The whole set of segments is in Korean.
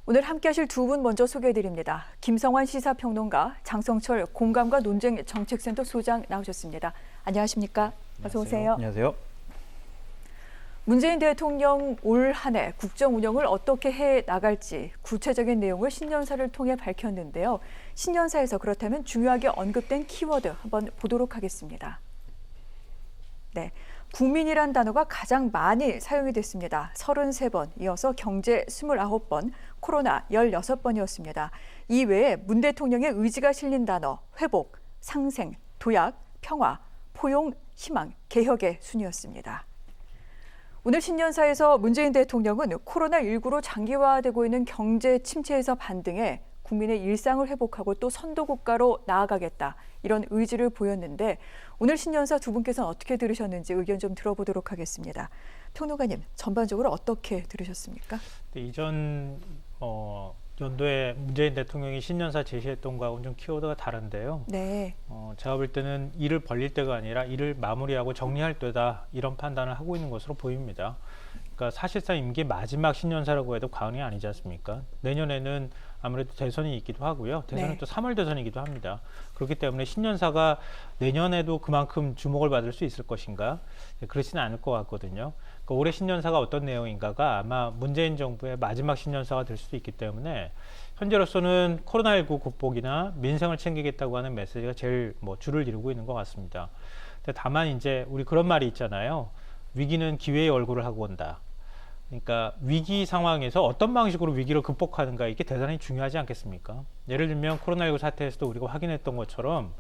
오늘 함께하실 두 분 먼저 소개해드립니다. 김성환 시사평론가, 장성철 공감과 논쟁 정책센터 소장 나오셨습니다. 안녕하십니까? 어서 오세요. 안녕하세요. 문재인 대통령 올 한 해 국정 운영을 어떻게 해 나갈지 구체적인 내용을 신년사를 통해 밝혔는데요. 신년사에서 그렇다면 중요하게 언급된 키워드 한번 보도록 하겠습니다. 네, 국민이란 단어가 가장 많이 사용이 됐습니다. 33번, 이어서 경제 29번, 코로나 16번이었습니다. 이 외에 문 대통령의 의지가 실린 단어, 회복, 상생, 도약, 평화, 포용, 희망, 개혁의 순이었습니다. 오늘 신년사에서 문재인 대통령은 코로나19로 장기화되고 있는 경제 침체에서 반등해 국민의 일상을 회복하고 또 선도국가로 나아가겠다, 이런 의지를 보였는데 오늘 신년사 두 분께서는 어떻게 들으셨는지 의견 좀 들어보도록 하겠습니다. 평론가님, 전반적으로 어떻게 들으셨습니까? 네, 이전 연도에 문재인 대통령이 신년사 제시했던 거하고는 좀 키워드가 다른데요. 네. 제가 볼 때는 일을 벌릴 때가 아니라 일을 마무리하고 정리할 때다, 이런 판단을 하고 있는 것으로 보입니다. 그러니까 사실상 임기 마지막 신년사라고 해도 과언이 아니지 않습니까? 내년에는 아무래도 대선이 있기도 하고요. 대선은 네. 또 3월 대선이기도 합니다. 그렇기 때문에 신년사가 내년에도 그만큼 주목을 받을 수 있을 것인가? 그렇지는 않을 것 같거든요. 그러니까 올해 신년사가 어떤 내용인가가 아마 문재인 정부의 마지막 신년사가 될 수도 있기 때문에 현재로서는 코로나19 극복이나 민생을 챙기겠다고 하는 메시지가 제일 줄을 이루고 있는 것 같습니다. 근데 다만 이제 우리 그런 말이 있잖아요. 위기는 기회의 얼굴을 하고 온다. 그러니까 위기 상황에서 어떤 방식으로 위기를 극복하는가, 이게 대단히 중요하지 않겠습니까? 예를 들면 코로나19 사태에서도 우리가 확인했던 것처럼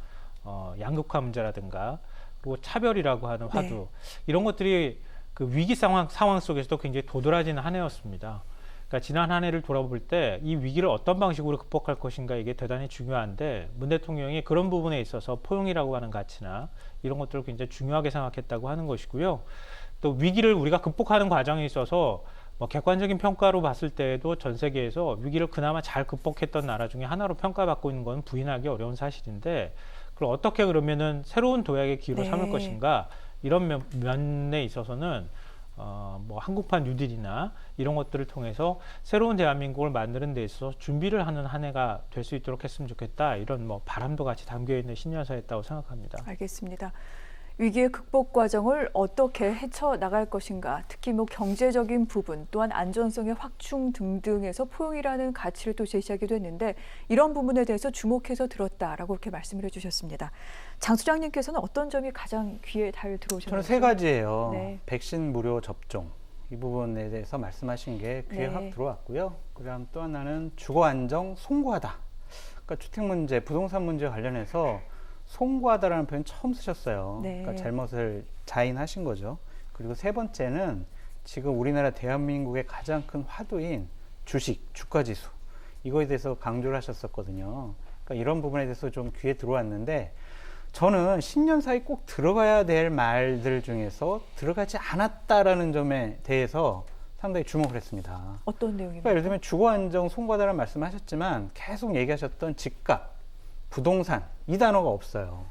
양극화 문제라든가 그리고 차별이라고 하는 화두, 네. 이런 것들이 그 위기 상황 속에서도 굉장히 도드라지는 한 해였습니다. 그러니까 지난 한 해를 돌아볼 때 이 위기를 어떤 방식으로 극복할 것인가, 이게 대단히 중요한데 문 대통령이 그런 부분에 있어서 포용이라고 하는 가치나 이런 것들을 굉장히 중요하게 생각했다고 하는 것이고요. 또 위기를 우리가 극복하는 과정에 있어서 객관적인 평가로 봤을 때에도 전 세계에서 위기를 그나마 잘 극복했던 나라 중에 하나로 평가받고 있는 건 부인하기 어려운 사실인데, 그걸 어떻게 그러면은 새로운 도약의 기회로 네. 삼을 것인가, 이런 면에 있어서는 한국판 뉴딜이나 이런 것들을 통해서 새로운 대한민국을 만드는 데 있어서 준비를 하는 한 해가 될 수 있도록 했으면 좋겠다, 이런 바람도 같이 담겨 있는 신년사였다고 생각합니다. 알겠습니다. 위기의 극복 과정을 어떻게 헤쳐나갈 것인가, 특히 경제적인 부분, 또한 안전성의 확충 등등에서 포용이라는 가치를 또 제시하기도 했는데 이런 부분에 대해서 주목해서 들었다라고 이렇게 말씀을 해주셨습니다. 장 소장님께서는 어떤 점이 가장 귀에 잘 들어오셨나요? 저는 세 가지예요. 네. 백신 무료 접종, 이 부분에 대해서 말씀하신 게 귀에 네. 확 들어왔고요. 그다음 또 하나는 주거 안정 송구하다. 그러니까 주택 문제, 부동산 문제 관련해서 송구하다라는 표현 처음 쓰셨어요. 네. 그러니까 잘못을 자인하신 거죠. 그리고 세 번째는 지금 우리나라 대한민국의 가장 큰 화두인 주식, 주가지수, 이거에 대해서 강조를 하셨었거든요. 그러니까 이런 부분에 대해서 좀 귀에 들어왔는데, 저는 신년사에 꼭 들어가야 될 말들 중에서 들어가지 않았다라는 점에 대해서 상당히 주목을 했습니다. 어떤 내용입니까? 그러니까 예를 들면 주거 안정 송구하다라는 말씀하셨지만 계속 얘기하셨던 집값, 부동산, 이 단어가 없어요.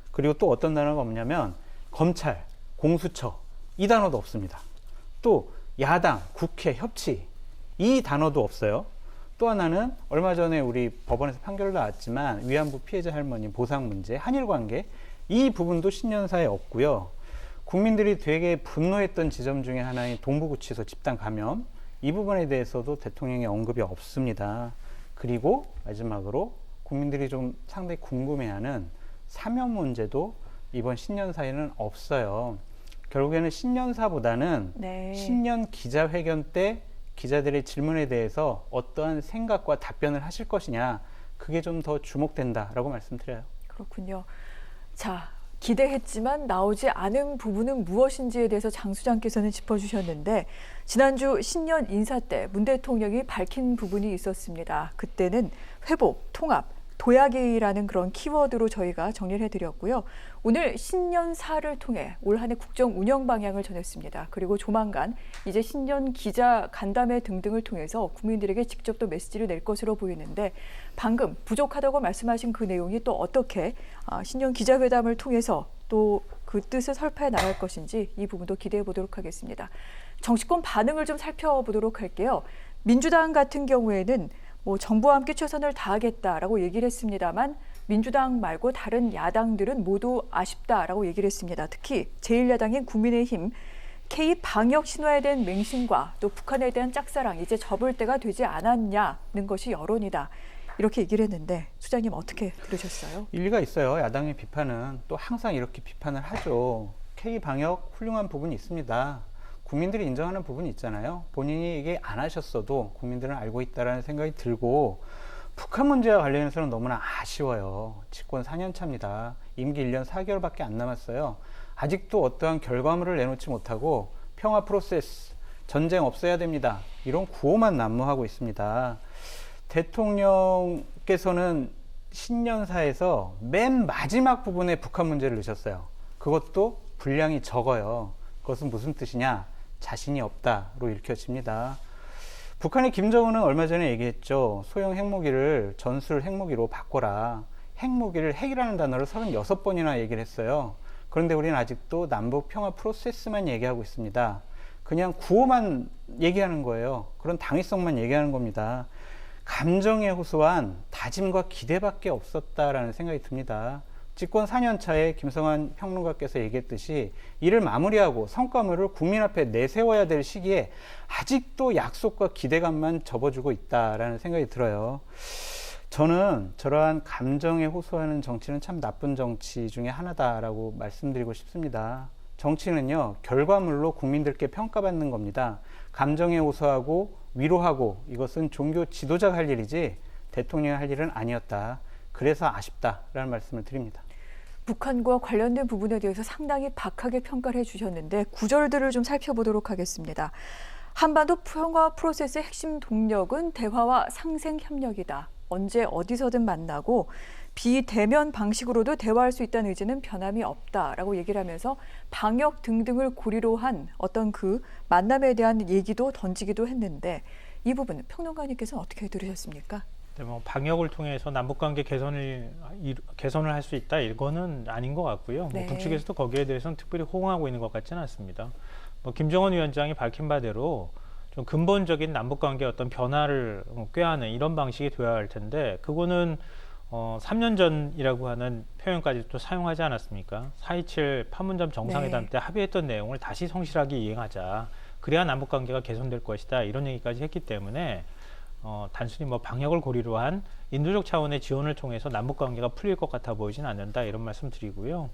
그리고 또 어떤 단어가 없냐면 검찰, 공수처, 이 단어도 없습니다. 또 야당, 국회, 협치, 이 단어도 없어요. 또 하나는 얼마 전에 우리 법원에서 판결 나왔지만 위안부 피해자 할머니 보상 문제, 한일 관계, 이 부분도 신년사에 없고요. 국민들이 되게 분노했던 지점 중에 하나인 동부구치소 집단 감염, 이 부분에 대해서도 대통령의 언급이 없습니다. 그리고 마지막으로 국민들이 좀 상당히 궁금해하는 사면 문제도 이번 신년사에는 없어요. 결국에는 신년사보다는 네. 신년 기자회견 때 기자들의 질문에 대해서 어떠한 생각과 답변을 하실 것이냐, 그게 좀 더 주목된다라고 말씀드려요. 그렇군요. 자, 기대했지만 나오지 않은 부분은 무엇인지에 대해서 장 소장께서는 짚어주셨는데, 지난주 신년 인사 때 문 대통령이 밝힌 부분이 있었습니다. 그때는 회복, 통합, 도약이라는 그런 키워드로 저희가 정리를 해드렸고요. 오늘 신년사를 통해 올 한 해 국정 운영 방향을 전했습니다. 그리고 조만간 이제 신년 기자 간담회 등등을 통해서 국민들에게 직접 또 메시지를 낼 것으로 보이는데, 방금 부족하다고 말씀하신 그 내용이 또 어떻게 신년 기자회담을 통해서 또 그 뜻을 설파해 나갈 것인지 이 부분도 기대해 보도록 하겠습니다. 정치권 반응을 좀 살펴보도록 할게요. 민주당 같은 경우에는 뭐 정부와 함께 최선을 다하겠다라고 얘기를 했습니다만 민주당 말고 다른 야당들은 모두 아쉽다라고 얘기를 했습니다. 특히 제1야당인 국민의힘 K 방역 신화에 대한 맹신과 또 북한에 대한 짝사랑 이제 접을 때가 되지 않았냐는 것이 여론이다. 이렇게 얘기를 했는데 수장님 어떻게 들으셨어요? 일리가 있어요. 야당의 비판은 또 항상 이렇게 비판을 하죠. K 방역 훌륭한 부분이 있습니다. 국민들이 인정하는 부분이 있잖아요. 본인이 얘기 안 하셨어도 국민들은 알고 있다라는 생각이 들고 북한 문제와 관련해서는 너무나 아쉬워요. 집권 4년 차입니다. 임기 1년 4개월밖에 안 남았어요. 아직도 어떠한 결과물을 내놓지 못하고 평화 프로세스, 전쟁 없어야 됩니다. 이런 구호만 난무하고 있습니다. 대통령께서는 신년사에서 맨 마지막 부분에 북한 문제를 넣으셨어요. 그것도 분량이 적어요. 그것은 무슨 뜻이냐? 자신이 없다로 읽혀집니다. 북한의 김정은은 얼마 전에 얘기했죠. 소형 핵무기를 전술 핵무기로 바꿔라. 핵무기를 핵이라는 단어를 36번이나 얘기를 했어요. 그런데 우리는 아직도 남북 평화 프로세스만 얘기하고 있습니다. 그냥 구호만 얘기하는 거예요. 그런 당위성만 얘기하는 겁니다. 감정에 호소한 다짐과 기대밖에 없었다라는 생각이 듭니다. 집권 4년 차에 김성환 평론가께서 얘기했듯이 이를 마무리하고 성과물을 국민 앞에 내세워야 될 시기에 아직도 약속과 기대감만 접어주고 있다라는 생각이 들어요. 저는 저러한 감정에 호소하는 정치는 참 나쁜 정치 중에 하나다라고 말씀드리고 싶습니다. 정치는요, 결과물로 국민들께 평가받는 겁니다. 감정에 호소하고 위로하고 이것은 종교 지도자가 할 일이지 대통령이 할 일은 아니었다. 그래서 아쉽다라는 말씀을 드립니다. 북한과 관련된 부분에 대해서 상당히 박하게 평가를 해주셨는데 구절들을 좀 살펴보도록 하겠습니다. 한반도 평화 프로세스의 핵심 동력은 대화와 상생 협력이다. 언제 어디서든 만나고 비대면 방식으로도 대화할 수 있다는 의지는 변함이 없다라고 얘기를 하면서 방역 등등을 고리로 한 어떤 그 만남에 대한 얘기도 던지기도 했는데 이 부분 평론가님께서는 어떻게 들으셨습니까? 뭐 방역을 통해서 남북관계 개선을 할 수 있다 이거는 아닌 것 같고요. 네. 뭐 북측에서도 거기에 대해서는 특별히 호응하고 있는 것 같지는 않습니다. 뭐 김정은 위원장이 밝힌 바대로 좀 근본적인 남북관계 어떤 변화를 꾀하는 이런 방식이 되어야 할 텐데 그거는 3년 전이라고 하는 표현까지 또 사용하지 않았습니까? 4.27 판문점 정상회담 네. 때 합의했던 내용을 다시 성실하게 이행하자. 그래야 남북관계가 개선될 것이다. 이런 얘기까지 했기 때문에 단순히 뭐 방역을 고리로 한 인도적 차원의 지원을 통해서 남북관계가 풀릴 것 같아 보이진 않는다. 이런 말씀 드리고요.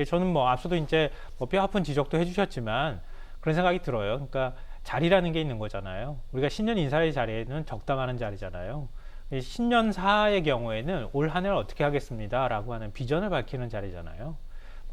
저는 뭐 앞서도 이제 뭐 뼈 아픈 지적도 해주셨지만 그런 생각이 들어요. 그러니까 자리라는 게 있는 거잖아요. 우리가 신년 인사의 자리에는 적당하는 자리잖아요. 신년사의 경우에는 올 한 해를 어떻게 하겠습니다라고 하는 비전을 밝히는 자리잖아요.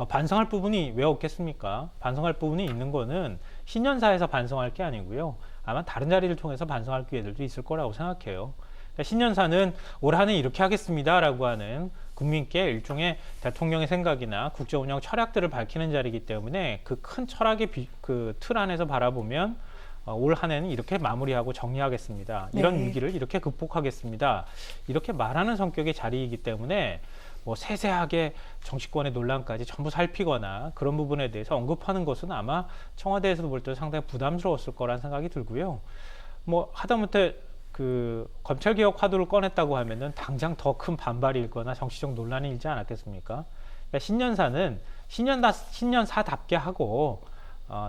반성할 부분이 왜 없겠습니까? 반성할 부분이 있는 거는 신년사에서 반성할 게 아니고요. 아마 다른 자리를 통해서 반성할 기회들도 있을 거라고 생각해요. 그러니까 신년사는 올 한 해 이렇게 하겠습니다라고 하는 국민께 일종의 대통령의 생각이나 국정운영 철학들을 밝히는 자리이기 때문에 그 큰 철학의 그 틀 안에서 바라보면 올 한 해는 이렇게 마무리하고 정리하겠습니다. 이런 네. 위기를 이렇게 극복하겠습니다. 이렇게 말하는 성격의 자리이기 때문에 뭐 세세하게 정치권의 논란까지 전부 살피거나 그런 부분에 대해서 언급하는 것은 아마 청와대에서도 볼 때 상당히 부담스러웠을 거란 생각이 들고요. 뭐 하다못해 그 검찰개혁 화두를 꺼냈다고 하면은 당장 더 큰 반발이 일거나 정치적 논란이 일지 않았겠습니까? 그러니까 신년사는 신년사답게 하고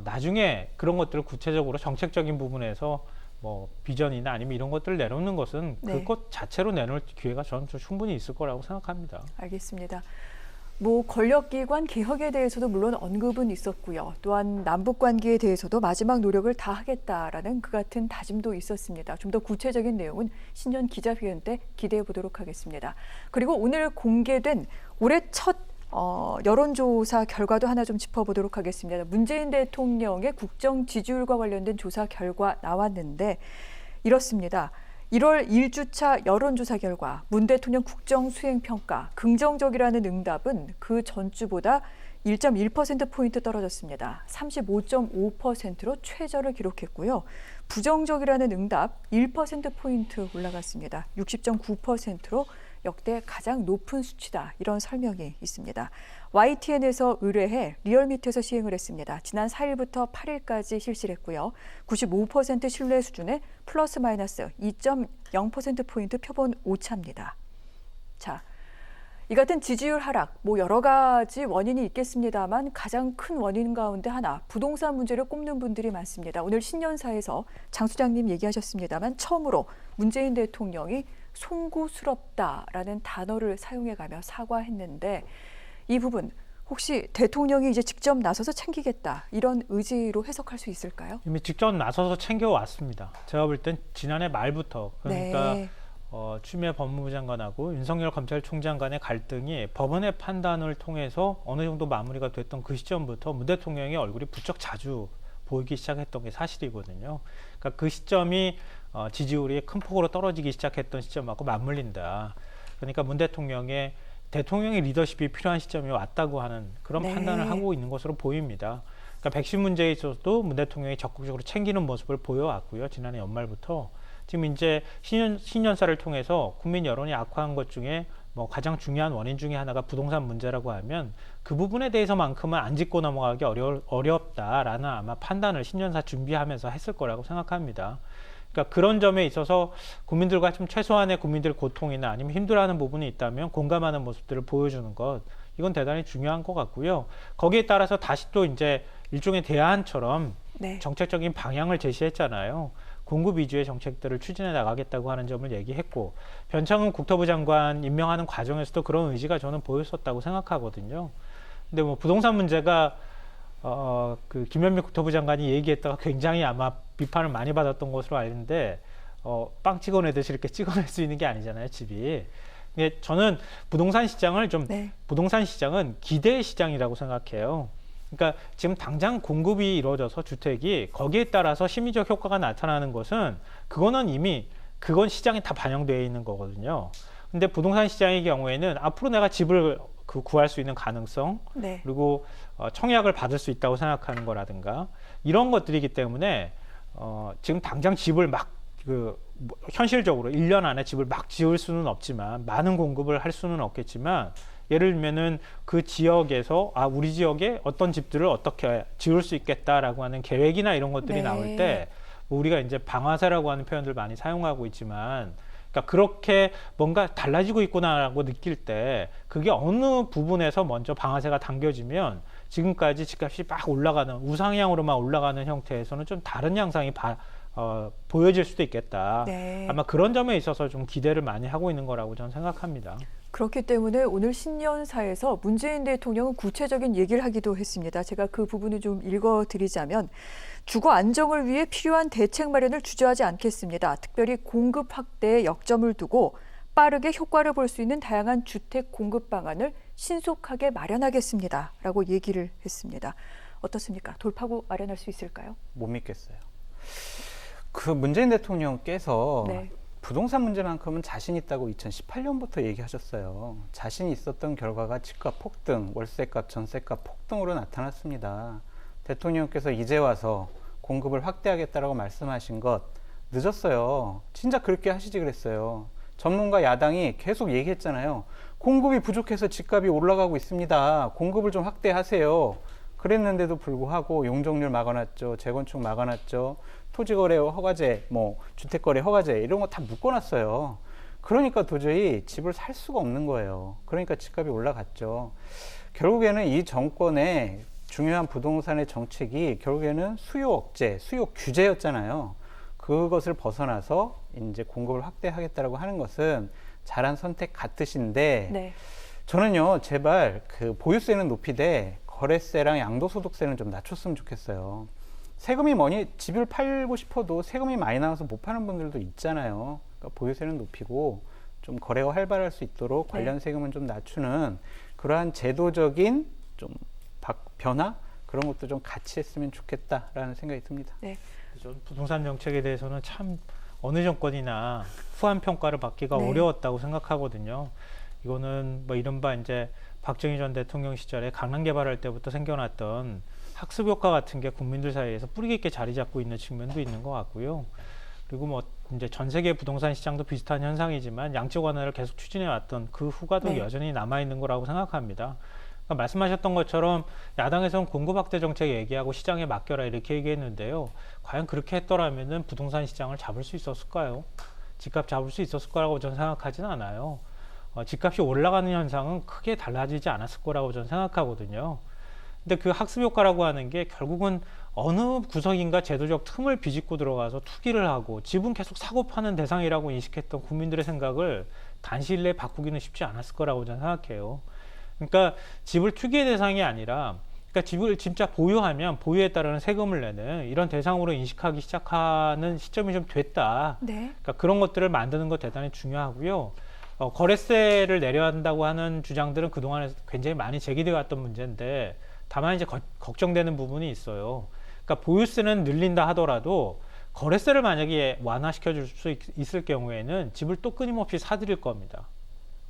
나중에 그런 것들을 구체적으로 정책적인 부분에서 뭐 비전이나 아니면 이런 것들을 내놓는 것은 네. 그것 자체로 내놓을 기회가 저는 충분히 있을 거라고 생각합니다. 알겠습니다. 뭐 권력기관 개혁에 대해서도 물론 언급은 있었고요. 또한 남북관계에 대해서도 마지막 노력을 다 하겠다라는 그 같은 다짐도 있었습니다. 좀 더 구체적인 내용은 신년 기자회견 때 기대해 보도록 하겠습니다. 그리고 오늘 공개된 올해 첫 여론조사 결과도 하나 좀 짚어보도록 하겠습니다. 문재인 대통령의 국정 지지율과 관련된 조사 결과 나왔는데 이렇습니다. 1월 1주차 여론조사 결과 문 대통령 국정 수행 평가 긍정적이라는 응답은 그 전주보다 1.1%포인트 떨어졌습니다. 35.5%로 최저를 기록했고요. 부정적이라는 응답 1%포인트 올라갔습니다. 60.9%로 역대 가장 높은 수치다. 이런 설명이 있습니다. YTN에서 의뢰해 리얼미터에서 시행을 했습니다. 지난 4일부터 8일까지 실시를 했고요. 95% 신뢰 수준의 플러스 마이너스 2.0%포인트 표본 오차입니다. 자, 이 같은 지지율 하락, 여러 가지 원인이 있겠습니다만 가장 큰 원인 가운데 하나, 부동산 문제를 꼽는 분들이 많습니다. 오늘 신년사에서 장 소장님 얘기하셨습니다만 처음으로 문재인 대통령이 송구스럽다라는 단어를 사용해가며 사과했는데 이 부분 혹시 대통령이 이제 직접 나서서 챙기겠다 이런 의지로 해석할 수 있을까요? 이미 직접 나서서 챙겨왔습니다. 제가 볼 땐 지난해 말부터 그러니까 네. 추미애 법무부 장관하고 윤석열 검찰총장 간의 갈등이 법원의 판단을 통해서 어느 정도 마무리가 됐던 그 시점부터 문 대통령의 얼굴이 부쩍 자주 보이기 시작했던 게 사실이거든요. 그러니까 그 시점이 지지율이 큰 폭으로 떨어지기 시작했던 시점하고 맞물린다. 그러니까 문 대통령의 리더십이 필요한 시점이 왔다고 하는 그런 네. 판단을 하고 있는 것으로 보입니다. 그러니까 백신 문제에 있어서도 문 대통령이 적극적으로 챙기는 모습을 보여왔고요. 지난해 연말부터. 지금 이제 신년사를 통해서 국민 여론이 악화한 것 중에 가장 중요한 원인 중에 하나가 부동산 문제라고 하면 그 부분에 대해서만큼은 안 짚고 넘어가기 어렵다라는 아마 판단을 신년사 준비하면서 했을 거라고 생각합니다. 그러니까 그런 점에 있어서 국민들과 좀 최소한의 국민들의 고통이나 아니면 힘들어하는 부분이 있다면 공감하는 모습들을 보여주는 것, 이건 대단히 중요한 것 같고요. 거기에 따라서 다시 또 이제 일종의 대안처럼 네. 정책적인 방향을 제시했잖아요. 공급 위주의 정책들을 추진해 나가겠다고 하는 점을 얘기했고, 변창흠 국토부 장관 임명하는 과정에서도 그런 의지가 저는 보였었다고 생각하거든요. 근데 부동산 문제가 그 김현미 국토부 장관이 얘기했다가 굉장히 아마 비판을 많이 받았던 것으로 알는데 빵 찍어내듯이 이렇게 찍어낼 수 있는 게 아니잖아요, 집이. 근데 저는 부동산 시장을 부동산 시장은 기대의 시장이라고 생각해요. 그러니까 지금 당장 공급이 이루어져서 주택이 거기에 따라서 심리적 효과가 나타나는 것은 그건 시장에 다 반영되어 있는 거거든요. 근데 부동산 시장의 경우에는 앞으로 내가 집을 구할 수 있는 가능성, 네. 그리고 청약을 받을 수 있다고 생각하는 거라든가 이런 것들이기 때문에 지금 당장 집을 현실적으로 1년 안에 집을 막 지을 수는 없지만, 많은 공급을 할 수는 없겠지만, 예를 들면은 그 지역에서 우리 지역에 어떤 집들을 어떻게 지을 수 있겠다라고 하는 계획이나 이런 것들이 네. 나올 때 우리가 이제 방아쇠라고 하는 표현들 많이 사용하고 있지만, 그러니까 그렇게 뭔가 달라지고 있구나라고 느낄 때 그게 어느 부분에서 먼저 방아쇠가 당겨지면 지금까지 집값이 막 올라가는 우상향으로만 올라가는 형태에서는 좀 다른 양상이 보여질 수도 있겠다. 네. 아마 그런 점에 있어서 좀 기대를 많이 하고 있는 거라고 저는 생각합니다. 그렇기 때문에 오늘 신년사에서 문재인 대통령은 구체적인 얘기를 하기도 했습니다. 제가 그 부분을 좀 읽어드리자면, 주거 안정을 위해 필요한 대책 마련을 주저하지 않겠습니다. 특별히 공급 확대에 역점을 두고 빠르게 효과를 볼 수 있는 다양한 주택 공급 방안을 신속하게 마련하겠습니다. 라고 얘기를 했습니다. 어떻습니까? 돌파구 마련할 수 있을까요? 못 믿겠어요. 그 문재인 대통령께서 네. 부동산 문제만큼은 자신 있다고 2018년부터 얘기하셨어요. 자신 있었던 결과가 집값 폭등, 월세값, 전세값 폭등으로 나타났습니다. 대통령께서 이제 와서 공급을 확대하겠다라고 말씀하신 것 늦었어요. 진짜 그렇게 하시지 그랬어요. 전문가 야당이 계속 얘기했잖아요. 공급이 부족해서 집값이 올라가고 있습니다. 공급을 좀 확대하세요. 그랬는데도 불구하고 용적률 막아놨죠. 재건축 막아놨죠. 토지거래 허가제, 주택거래 허가제 이런 거 다 묶어놨어요. 그러니까 도저히 집을 살 수가 없는 거예요. 그러니까 집값이 올라갔죠. 결국에는 이 정권의 중요한 부동산의 정책이 결국에는 수요 억제, 수요 규제였잖아요. 그것을 벗어나서 이제 공급을 확대하겠다라고 하는 것은 잘한 선택 같으신데, 네. 저는요, 제발 그 보유세는 높이되 거래세랑 양도소득세는 좀 낮췄으면 좋겠어요. 세금이 집을 팔고 싶어도 세금이 많이 나와서 못 파는 분들도 있잖아요. 그러니까 보유세는 높이고 좀 거래가 활발할 수 있도록 관련 세금은 좀 낮추는 그러한 제도적인 좀 변화, 그런 것도 좀 같이 했으면 좋겠다라는 생각이 듭니다. 네. 저는 부동산 정책에 대해서는 참 어느 정권이나 후한 평가를 받기가 어려웠다고 생각하거든요. 이거는 이른바 이제 박정희 전 대통령 시절에 강남 개발할 때부터 생겨났던 학습 효과 같은 게 국민들 사이에서 뿌리 깊게 자리 잡고 있는 측면도 있는 것 같고요. 그리고 뭐 이제 전 세계 부동산 시장도 비슷한 현상이지만 양적 완화를 계속 추진해 왔던 그 후과도 네. 여전히 남아 있는 거라고 생각합니다. 그러니까 말씀하셨던 것처럼 야당에서는 공급 확대 정책 얘기하고 시장에 맡겨라 이렇게 얘기했는데요. 과연 그렇게 했더라면은 부동산 시장을 잡을 수 있었을까요? 집값 잡을 수 있었을 거라고 저는 생각하지는 않아요. 집값이 올라가는 현상은 크게 달라지지 않았을 거라고 저는 생각하거든요. 근데 그 학습 효과라고 하는 게 결국은 어느 구석인가 제도적 틈을 비집고 들어가서 투기를 하고 집은 계속 사고 파는 대상이라고 인식했던 국민들의 생각을 단시일 내에 바꾸기는 쉽지 않았을 거라고 저는 생각해요. 그러니까 집을 투기의 대상이 아니라 그러니까 집을 진짜 보유하면 보유에 따르는 세금을 내는 이런 대상으로 인식하기 시작하는 시점이 좀 됐다. 네. 그러니까 그런 것들을 만드는 것 대단히 중요하고요. 거래세를 내려야 한다고 하는 주장들은 그동안에 굉장히 많이 제기되어 왔던 문제인데 다만 이제 걱정되는 부분이 있어요. 그러니까 보유세는 늘린다 하더라도 거래세를 만약에 완화시켜 줄 수 있을 경우에는 집을 또 끊임없이 사들일 겁니다.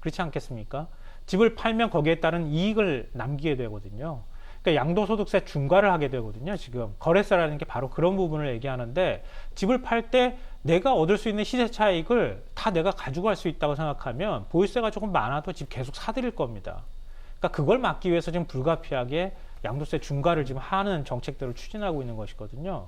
그렇지 않겠습니까? 집을 팔면 거기에 따른 이익을 남기게 되거든요. 그러니까 양도소득세 중과를 하게 되거든요. 지금 거래세라는 게 바로 그런 부분을 얘기하는데 집을 팔 때 내가 얻을 수 있는 시세 차익을 다 내가 가져갈 수 있다고 생각하면 보유세가 조금 많아도 집 계속 사들일 겁니다. 그러니까 그걸 막기 위해서 지금 불가피하게 양도세 중과를 지금 하는 정책들을 추진하고 있는 것이거든요.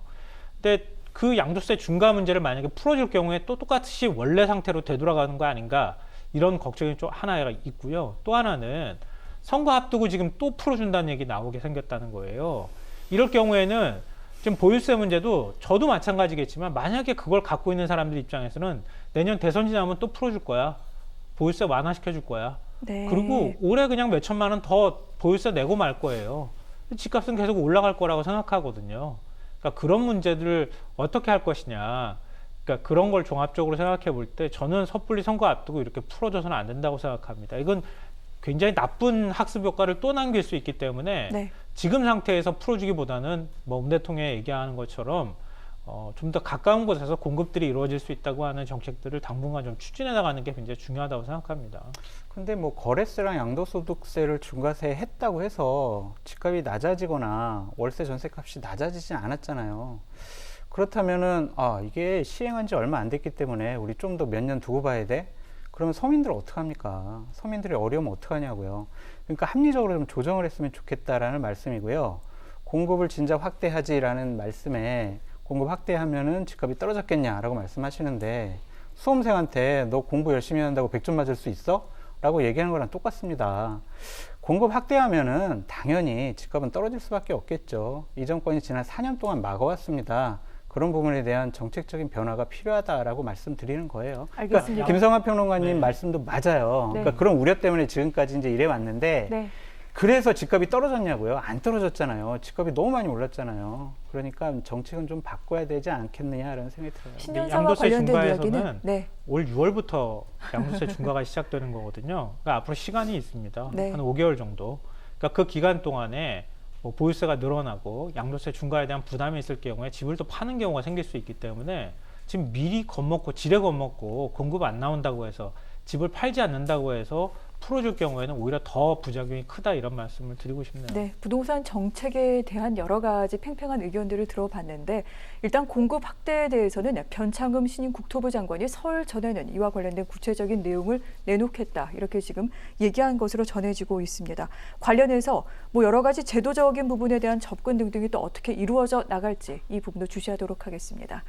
근데 그 양도세 중과 문제를 만약에 풀어줄 경우에 또 똑같이 원래 상태로 되돌아가는 거 아닌가 이런 걱정이 좀 하나가 있고요. 또 하나는 선거 앞두고 지금 또 풀어준다는 얘기 나오게 생겼다는 거예요. 이럴 경우에는 지금 보유세 문제도 저도 마찬가지겠지만 만약에 그걸 갖고 있는 사람들 입장에서는 내년 대선 지나면 또 풀어줄 거야. 보유세 완화시켜줄 거야. 네. 그리고 올해 그냥 몇 천만 원 더 보유세 내고 말 거예요. 집값은 계속 올라갈 거라고 생각하거든요. 그러니까 그런 문제들을 어떻게 할 것이냐. 그러니까 그런 걸 종합적으로 생각해 볼 때 저는 섣불리 선거 앞두고 이렇게 풀어줘서는 안 된다고 생각합니다. 이건 굉장히 나쁜 학습 효과를 또 남길 수 있기 때문에 네. 지금 상태에서 풀어주기보다는 뭐 문 대통령이 얘기하는 것처럼 좀 더 가까운 곳에서 공급들이 이루어질 수 있다고 하는 정책들을 당분간 좀 추진해 나가는 게 굉장히 중요하다고 생각합니다. 근데 뭐 거래세랑 양도소득세를 중과세 했다고 해서 집값이 낮아지거나 월세 전세값이 낮아지진 않았잖아요. 그렇다면은 이게 시행한 지 얼마 안 됐기 때문에 우리 좀 더 몇 년 두고 봐야 돼? 그러면 서민들 어떡합니까? 서민들이 어려우면 어떡하냐고요. 그러니까 합리적으로 좀 조정을 했으면 좋겠다라는 말씀이고요. 공급을 진작 확대하지라는 말씀에 공급 확대하면은 집값이 떨어졌겠냐라고 말씀하시는데 수험생한테 너 공부 열심히 한다고 100점 맞을 수 있어? 라고 얘기하는 거랑 똑같습니다. 공급 확대하면은 당연히 집값은 떨어질 수밖에 없겠죠. 이 정권이 지난 4년 동안 막아왔습니다. 그런 부분에 대한 정책적인 변화가 필요하다라고 말씀드리는 거예요. 알겠습니다. 그러니까 김성환 평론가님 네. 말씀도 맞아요. 네. 그러니까 그런 우려 때문에 지금까지 이제 이래 왔는데 네. 그래서 집값이 떨어졌냐고요? 안 떨어졌잖아요. 집값이 너무 많이 올랐잖아요. 그러니까 정책은 좀 바꿔야 되지 않겠느냐라는 생각이 들어요. 신년사와 양도세 관련된 중과에서는 이야기는 네. 올 6월부터 양도세 중과가 시작되는 거거든요. 그러니까 앞으로 시간이 있습니다. 네. 한 5개월 정도. 그러니까 그 기간 동안에 뭐 보유세가 늘어나고 양도세 중과에 대한 부담이 있을 경우에 집을 또 파는 경우가 생길 수 있기 때문에 지금 미리 겁먹고 지레 겁먹고 공급 안 나온다고 해서 집을 팔지 않는다고 해서 풀어줄 경우에는 오히려 더 부작용이 크다 이런 말씀을 드리고 싶네요. 네, 부동산 정책에 대한 여러 가지 팽팽한 의견들을 들어봤는데 일단 공급 확대에 대해서는 변창흠 신임 국토부 장관이 설 전에는 이와 관련된 구체적인 내용을 내놓겠다 이렇게 지금 얘기한 것으로 전해지고 있습니다. 관련해서 뭐 여러 가지 제도적인 부분에 대한 접근 등등이 또 어떻게 이루어져 나갈지 이 부분도 주시하도록 하겠습니다.